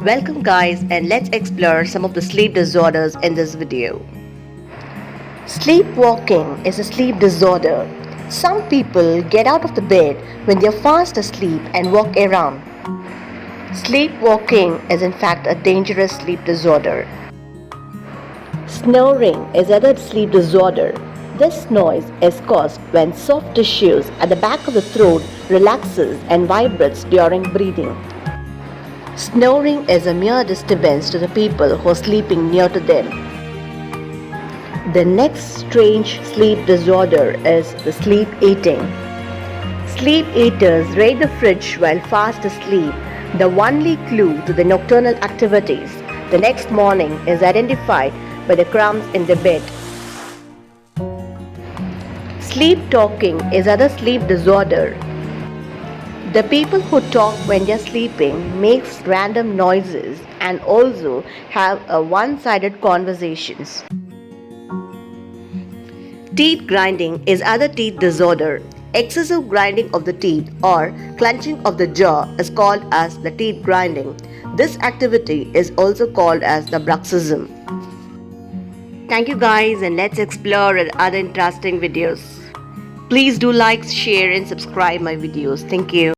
Welcome guys, and let's explore some of the sleep disorders in this video. Sleepwalking is a sleep disorder. Some people get out of the bed when they are fast asleep and walk around. Sleepwalking is in fact a dangerous sleep disorder. Snoring is another sleep disorder. This noise is caused when soft tissues at the back of the throat relaxes and vibrates during breathing. Snoring is a mere disturbance to the people who are sleeping near to them. The next strange sleep disorder is the sleep eating. Sleep eaters raid the fridge while fast asleep, the only clue to the nocturnal activities. The next morning is identified by the crumbs in the bed. Sleep talking is another sleep disorder. The people who talk when they are sleeping makes random noises and also have a one-sided conversations. Teeth grinding is other teeth disorder. Excessive grinding of the teeth or clenching of the jaw is called as the teeth grinding. This activity is also called as the bruxism. Thank you guys, and let's explore other interesting videos. Please do like, share and subscribe my videos. Thank you.